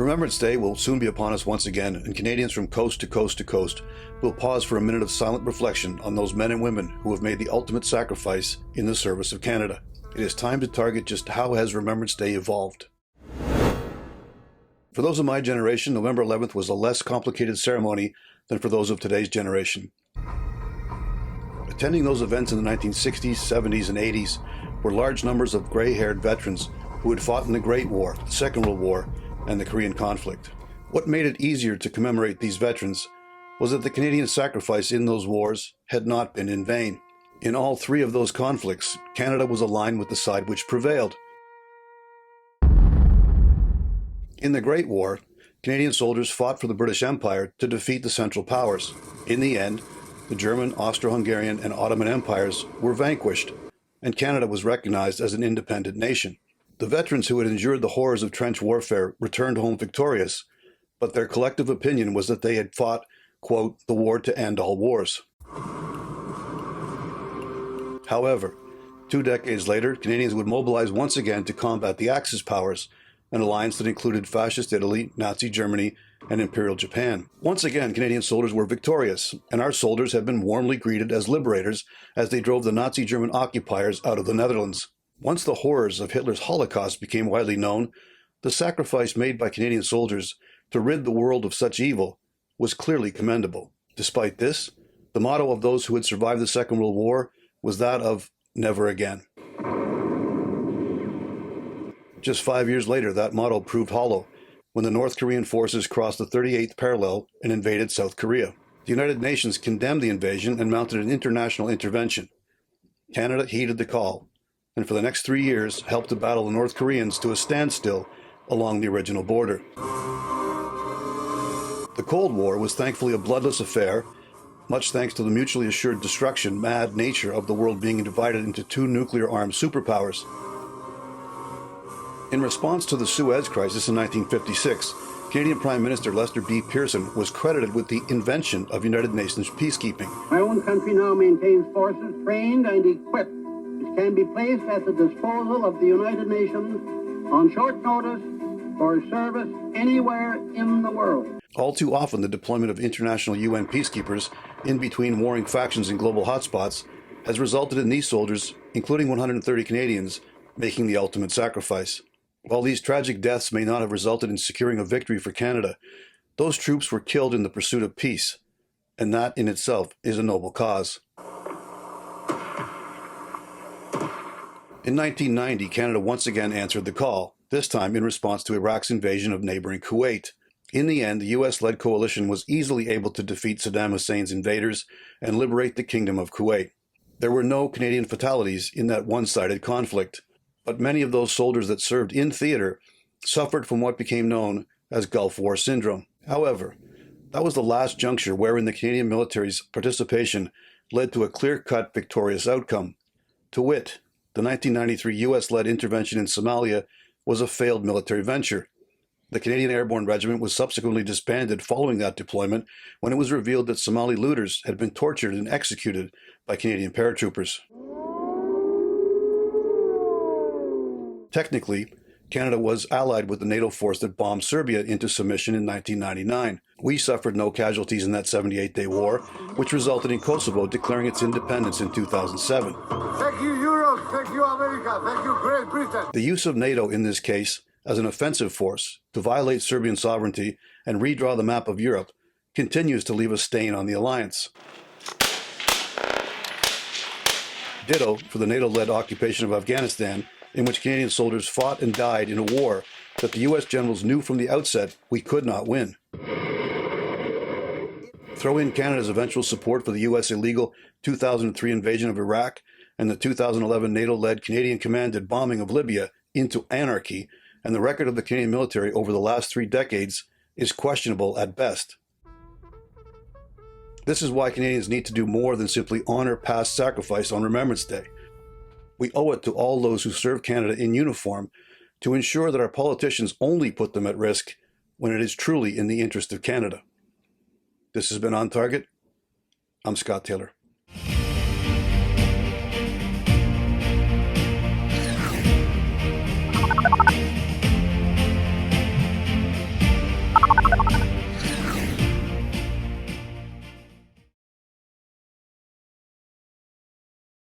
Remembrance Day will soon be upon us once again, and Canadians from coast to coast to coast will pause for a minute of silent reflection on those men and women who have made the ultimate sacrifice in the service of Canada. It is time to target just how has Remembrance Day evolved. For those of my generation, November 11th was a less complicated ceremony than for those of today's generation. Attending those events in the 1960s, 70s, and 80s were large numbers of gray-haired veterans who had fought in the Great War, the Second World War, and the Korean conflict. What made it easier to commemorate these veterans was that the Canadian sacrifice in those wars had not been in vain. In all three of those conflicts, Canada was aligned with the side which prevailed. In the Great War, Canadian soldiers fought for the British Empire to defeat the Central Powers. In the end, the German, Austro-Hungarian, and Ottoman empires were vanquished, and Canada was recognized as an independent nation. The veterans who had endured the horrors of trench warfare returned home victorious, but their collective opinion was that they had fought, quote, the war to end all wars. However, 2 decades later, Canadians would mobilize once again to combat the Axis powers, an alliance that included Fascist Italy, Nazi Germany, and Imperial Japan. Once again, Canadian soldiers were victorious, and our soldiers have been warmly greeted as liberators as they drove the Nazi German occupiers out of the Netherlands. Once the horrors of Hitler's Holocaust became widely known, the sacrifice made by Canadian soldiers to rid the world of such evil was clearly commendable. Despite this, the motto of those who had survived the Second World War was that of never again. Just 5 years later, that motto proved hollow when the North Korean forces crossed the 38th parallel and invaded South Korea. The United Nations condemned the invasion and mounted an international intervention. Canada heeded the call, and for the next 3 years helped to battle the North Koreans to a standstill along the original border. The Cold War was thankfully a bloodless affair, much thanks to the mutually assured destruction, mad nature of the world being divided into 2 nuclear-armed superpowers. In response to the Suez Crisis in 1956, Canadian Prime Minister Lester B. Pearson was credited with the invention of United Nations peacekeeping. My own country now maintains forces trained and equipped which can be placed at the disposal of the United Nations on short notice for service anywhere in the world. All too often, the deployment of international UN peacekeepers in between warring factions in global hotspots has resulted in these soldiers, including 130 Canadians, making the ultimate sacrifice. While these tragic deaths may not have resulted in securing a victory for Canada, those troops were killed in the pursuit of peace, and that in itself is a noble cause. In 1990, Canada once again answered the call, this time in response to Iraq's invasion of neighboring Kuwait. In the end, the US-led coalition was easily able to defeat Saddam Hussein's invaders and liberate the Kingdom of Kuwait. There were no Canadian fatalities in that one-sided conflict, but many of those soldiers that served in theater suffered from what became known as Gulf War syndrome. However, that was the last juncture wherein the Canadian military's participation led to a clear-cut victorious outcome. To wit, the 1993 US-led intervention in Somalia was a failed military venture. The Canadian Airborne Regiment was subsequently disbanded following that deployment when it was revealed that Somali looters had been tortured and executed by Canadian paratroopers. Technically, Canada was allied with the NATO force that bombed Serbia into submission in 1999. We suffered no casualties in that 78-day war, which resulted in Kosovo declaring its independence in 2007. Thank you, Europe. Thank you, America. Thank you, Great Britain. The use of NATO in this case as an offensive force to violate Serbian sovereignty and redraw the map of Europe continues to leave a stain on the alliance. Ditto for the NATO-led occupation of Afghanistan, in which Canadian soldiers fought and died in a war that the US generals knew from the outset we could not win. Throw in Canada's eventual support for the US illegal 2003 invasion of Iraq and the 2011 NATO-led Canadian-commanded bombing of Libya into anarchy, and the record of the Canadian military over the last 3 decades is questionable at best. This is why Canadians need to do more than simply honor past sacrifice on Remembrance Day. We owe it to all those who serve Canada in uniform to ensure that our politicians only put them at risk when it is truly in the interest of Canada. This has been On Target. I'm Scott Taylor.